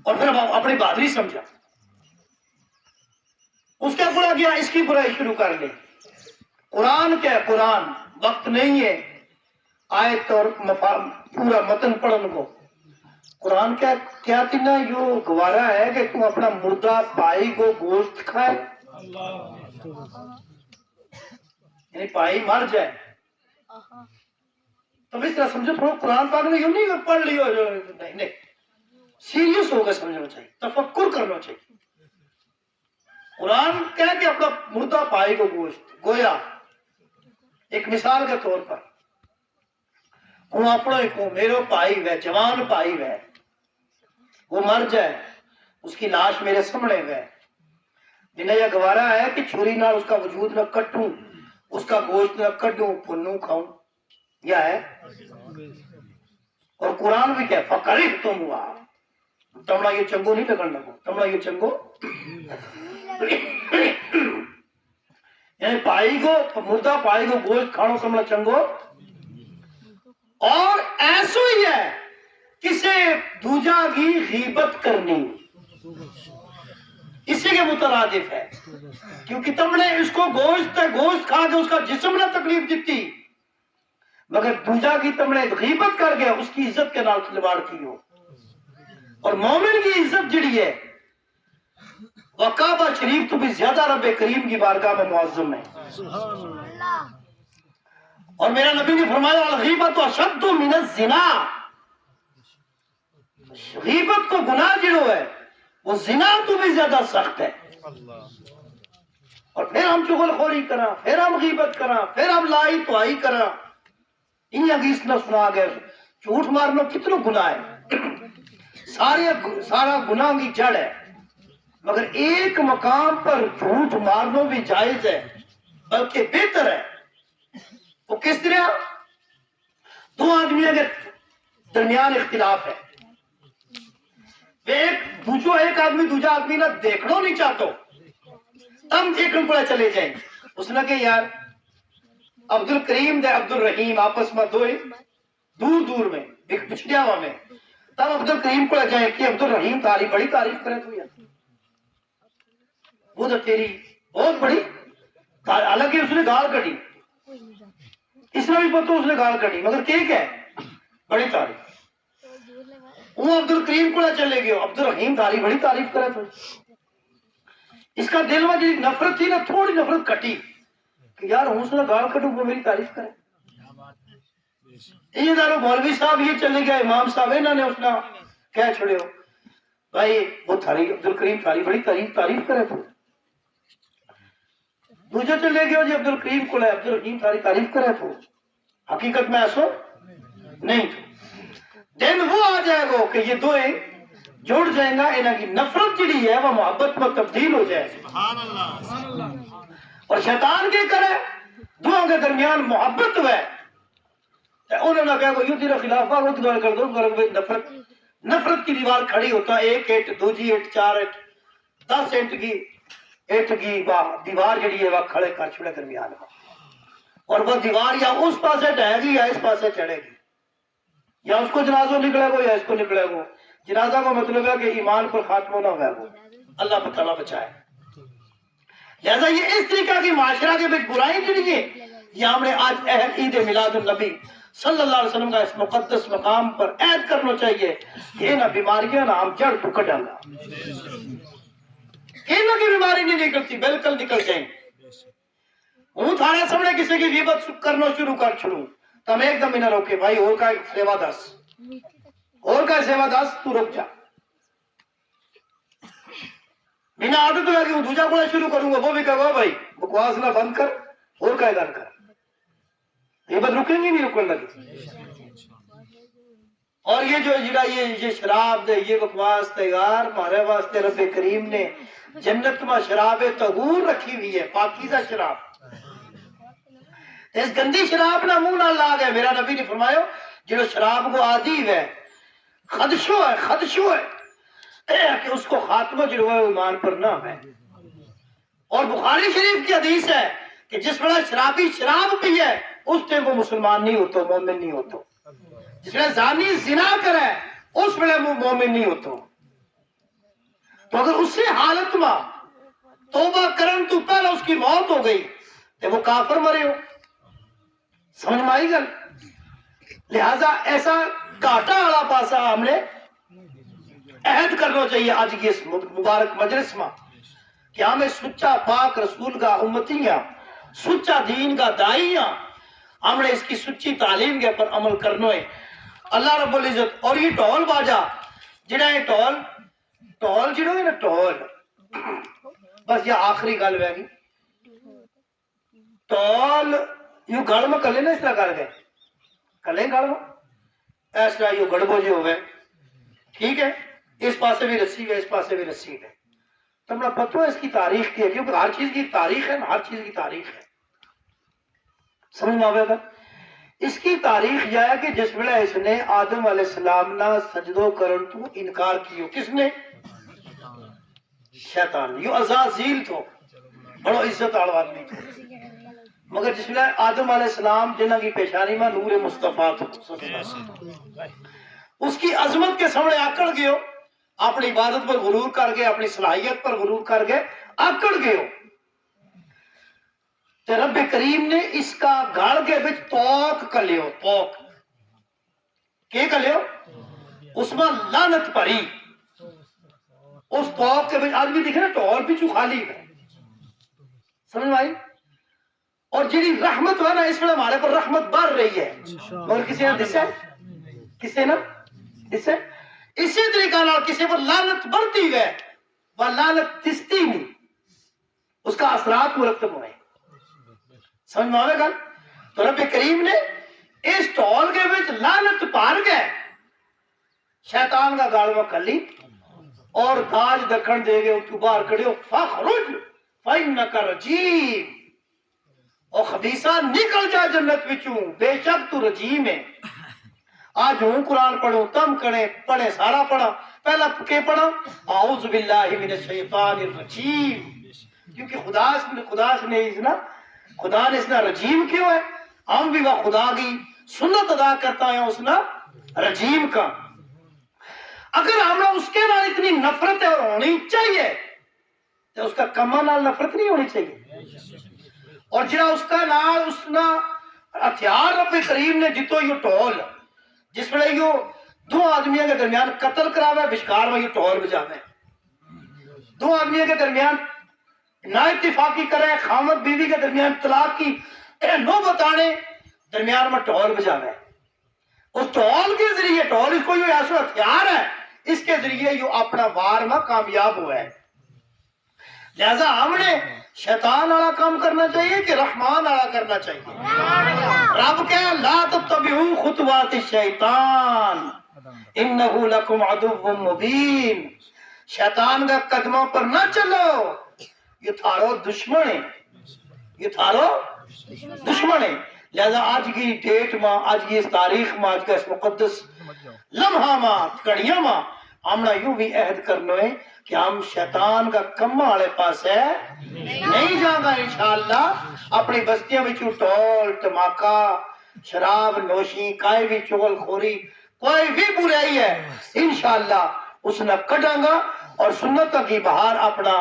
اور پھر اپنی بہادری سمجھا اس کے برا گیا اس کی برائی شروع کر لی قرآن کیا ہے؟ قرآن وقت نہیں ہے آیت اور پورا متن پڑھن کو. قرآن کیا تینا یو گوارا ہے کہ تو اپنا مردہ پائی کو گوشت کھائے، یعنی پائی مر جائے. تو اس طرح سمجھو تھوڑا قرآن پاک میں یوں نہیں پڑھ لیو، نہیں سیریس ہو کے سمجھنا چاہیے، تفکر کرنا چاہیے. قرآن کہہ کہ اپنا مردہ پائی کو گوشت، گویا ایک مثال کے طور پر ہوں اپنا ایک میرے پائی ہے، جوان پائی ہے، وہ مر جائے، اس کی لاش میرے سامنے ہے، جنہیں یہ گوارا ہے کہ چھری نہ اس کا وجود نہ کٹوں، اس کا گوشت نہ کٹوں، پھنوں کھاؤں، یہ ہے. اور قرآن بھی کیا فقری تم ہوا، تمنا یہ چنگو نہیں لگن لگو، تمنا یہ چنگو یعنی پائی کو مردہ پائی کو گوشت کھانو تمنا چنگو. اور ایسو ہی ہے کسے دوجا کی غیبت کرنی، اسی کے مترادف ہے، کیونکہ تم نے اس کو گوشت کھا کے اس کا جسم نہ تکلیف دیتی، مگر دوجا کی تم نے غیبت کر گیا، اس کی عزت کے نال کھلواڑ کی ہو. اور مومن کی عزت جڑی ہے وہ کعبہ شریف تو بھی زیادہ رب کریم کی بارگاہ میں معظم ہے. اور میرا نبی نے فرمایا الغیبت اشد من الزنا، غیبت کو گناہ جڑو ہے وہ زنا تو بھی زیادہ سخت ہے. اور پھر ہم چغل خوری کرا، پھر ہم غیبت کرا، پھر ہم لائی توئی کرا، ان حدیث نہ سنا گئے. جھوٹ مارنا کتنا گناہ ہے، سارا گناہ کی جڑ ہے، مگر ایک مقام پر جھوٹ مارنا بھی جائز ہے، بلکہ بہتر ہے. وہ کس طرح؟ دو آدمیوں کے درمیان اختلاف ہے، ایک آدمی دوجا آدمی نہ دیکھنا نہیں چاہتا، تم ایک پڑے چلے جائیں. اس نے کہ یار عبد الکریم دے عبد الرحیم آپس میں دور میں ایک پچھڑیا ہوا میں، تب عبد الکریم کو جائیں کہ عبد الرحیم تاری بڑی تعریف کرے تو یار وہ تو تیری بہت بڑی، حالانکہ اس نے گال کٹی، اس نے بھی پتہ اس نے گال کٹی، مگر ٹھیک ہے بڑی تعریف. وہ عبد الکریم کو چلے گئے، عبد الرحیم تاری بڑی تعریف کرے تو اس کا دل میں جو نفرت تھی نا، تھوڑی نفرت کٹی کہ یار ہوں اس نے گال کٹوں وہ میری تعریف کرے. یہ دارو مولوی صاحب یہ چلے گئے، امام صاحب انہوں نے اس نے کہہ چھڑے ہو بھائی وہ تھاری عبد الکریم تھاری بڑی تعریف کرے تو دوسرے چلے گئے جی عبد الکریم کو لے عبد الرحیم تھاری تعریف کرے تو حقیقت میں ایسو نہیں تھا. دن وہ آ جائے گا کہ یہ دوئے جوڑ جائیں گا، انہاں کی نفرت جڑی ہے وہ محبت میں تبدیل ہو جائے. سبحان اللہ. اور شیطان کی کرے دو کے درمیان محبت ہوئے، انہوں نے کہا کہ یوں تیرا خلاف وہ دوار کر دو، نفرت کی دیوار کھڑی ہوتا، ایک ایٹ دوجی ایٹ چار ایٹ 10 اینٹ کی ایٹ کی دیوار جڑی ہے وہ کھڑے کر چھڑے درمیان میں، اور وہ دیوار یا اس پاسے ڈھائے گی یا اس پاسے چڑھے گی، یا اس کو جنازہ نکلے گا یا اس کو نکلے گا. جنازہ کا مطلب ہے کہ ایمان پر خاتمہ نہ ہوئے گا، اللہ تعالیٰ بچائے. لہذا یہ اس طریقہ کی معاشرہ کے بچ برائی نہیں ہے. یہ ہم نے آج اہل عید میلاد النبی صلی اللہ علیہ وسلم کا اس مقدس مقام پر عہد کرنا چاہیے کہ انہاں بیماریاں نہ ہم جڑ تو کٹانا، انہاں کی بیماری نہیں نکلتی، بالکل نکل جائیں. ہوں تھارے سامنے کسی کی غیبت کرنا شروع کر چھڑوں تو میں ایک دم انہیں روکے بھائی اور کا سیوا دس، اور کا سیوا دس، تو رک جا. مینا عادت ہے کہ وہ دوجا بڑا شروع کروں گا، وہ بھی کہا بھائی بکواس نہ بند کر، اور کا ادھر کر، غیبت رکیں گی نہیں رکن لگی. اور یہ جو یہ شراب دے یہ بکواس دے یار ہمارے واسطے رب کریم نے جنت میں شراب طہور رکھی ہوئی ہے، پاکیزہ شراب. اس گندی شراب نہ منہ نہ لا گئے. میرا نبی نے فرمایا جو شراب کو عادی ہے خدشو ہے کہ اس کو خاتمہ جو ہے ایمان پر نہ ہے. اور بخاری شریف کی حدیث ہے کہ جس وقت شرابی شراب پی ہے اس ٹائم وہ مسلمان نہیں ہوتا، مومن نہیں ہوتا. جس نے زانی زنا کرے اس وقت وہ مومن نہیں ہوتا. تو اگر اسی حالت میں توبہ کرن تو پہلے اس کی موت ہو گئی تے وہ کافر مرے ہو. سمجھ میں آئی گل؟ لہذا ایسا گھاٹا والا پاسا ہم نے عہد کرنا چاہیے آج کی اس مبارک مجلس میں کہ ہمیں سچا پاک رسول کا امتی ہیں، سچا دین کا دائی ہیں، ہم نے اس کی سچی تعلیم کے پر عمل کرنا ہے. اللہ رب العزت اور یہ ٹول باجا جڑا ہے ٹول جڑا ہے نا ٹول، بس یہ آخری گل ہے گی. ٹول یوں گل میں کلے نا اس طرح کر گئے کلے گل میں اس طرح یوں گڑبو جی ہوئے، ٹھیک ہے، اس پاسے بھی رسی ہے اس پاسے بھی رسی ہے. تو ہمیں پتہ ہے اس کی تاریخ کی ہے، کیونکہ ہر چیز کی تاریخ ہے نا، ہر چیز کی تاریخ ہے. سمجھ میں آئے گا؟ اس کی تاریخ یہ ہے کہ جس ویلے اس نے آدم علیہ السلام نہ سجدو کرن تو انکار کیو. کس نے؟ شیطان. یو عزازیل تو بڑو عزت والا آدمی تھا، مگر جس ویلے آدم علیہ السلام جنہ کی پیشانی میں نور مصطفیٰ تھا، اس کی عظمت کے سامنے آکڑ گئے، اپنی عبادت پر غرور کر گئے، اپنی صلاحیت پر غرور کر گئے، آکڑ گئے. تو رب کریم نے اس کا گھر کے بچ توک کر لیو. توک کیا کر لیو؟ اس میں لعنت پڑی. اس توک کے بچ آدمی دیکھے نا ٹول بھی چو خالی ہے. سمجھ میں آئی؟ اور جیڑی رحمت ہے نا اس میں ہمارے پر رحمت بڑھ رہی ہے. اور کسی نے دسے کسی نے دسے اسی طریقہ نال کسی پر لعنت بڑھتی گئے وہ لعنت دستی نہیں، اس کا اثرات مرتب ہوئے. سمجھ میں آئے گا؟ تو رب کریم نے اس ٹول کے بچ لعنت پار گئے، شیطان کا گال میں کلی اور تاج دکھن دے گئے تو باہر کھڑے ہو. فخرج فإنک رجیم، اور خبیثہ نکل جا جنت وچوں، بے شک تو رجیم ہے. آج ہوں قرآن پڑھو تم پڑھے سارا پڑھا، پہلا کہ پڑھا اعوذ باللہ من الشیطان الرجیم، کیونکہ خدا نے اس نے رجیم کیوں ہے؟ ہم بھی وہ خدا کی سنت ادا کرتا ہے اس نے رجیم کا. اگر ہمیں اس کے نال اتنی نفرت ہے اور ہونی چاہیے تو اس کا کما نال نفرت نہیں ہونی چاہیے. اور جڑا اس کا نال اس نے ہتھیار رب کریم نے جتو یہ ٹول جس ویلے یہ دو آدمیوں کے درمیان قتل کراوے بشکار میں یہ ٹول بجاوے، دو آدمیوں کے درمیان نا اتفاقی کرے، خامد بیوی کے درمیان طلاق کی نو بتانے درمیان میں ٹول بجاوے. اس ٹول کے ذریعے ٹول اس کو یہ ایسا ہتھیار ہے، اس کے ذریعے یہ اپنا وار میں کامیاب ہوا ہے. لہذا ہم نے شیطان والا کام کرنا چاہیے کہ رحمان والا کرنا چاہیے. رب کہ لا تتبعوا خطوات الشیطان انہ لکم عدو مبین، شیطان کا قدموں پر نہ چلو، یہ تھارو دشمن ہے، یہ تھارو دشمن ہے. لہذا آج کی ڈیٹ میں، آج کی اس تاریخ میں، آج کا اس مقدس لمحہ میں، کڑیاں میں ہم نے یوں بھی عہد کرنا ہے کہ ہم شیطان کا کمہ والے پاس ہے نہیں جانا. انشاءاللہ اپنی بستیاں میں ٹول تماکا شراب نوشی کائے بھی چغل خوری کوئی بھی برائی ہے انشاءاللہ اس نے کٹاں گا اور سنت کی بہار اپنا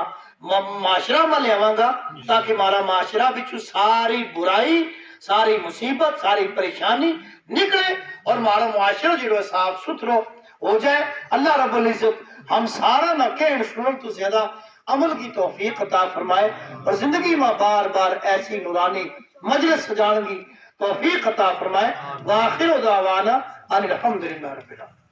معاشرہ میں لے آواں گا تاکہ ہمارا معاشرہ بچو ساری برائی، ساری مصیبت، ساری پریشانی نکلے اور ہمارا معاشرہ جو صاف ستھرا ہو جائے. اللہ رب العزت ہم سارا نہ کہن سنن تو زیادہ عمل کی توفیق عطا فرمائے اور زندگی میں بار بار ایسی نورانی مجلس سجان کی توفیق عطا فرمائے. وآخر دعوانا ان الحمدللہ رب العالمین.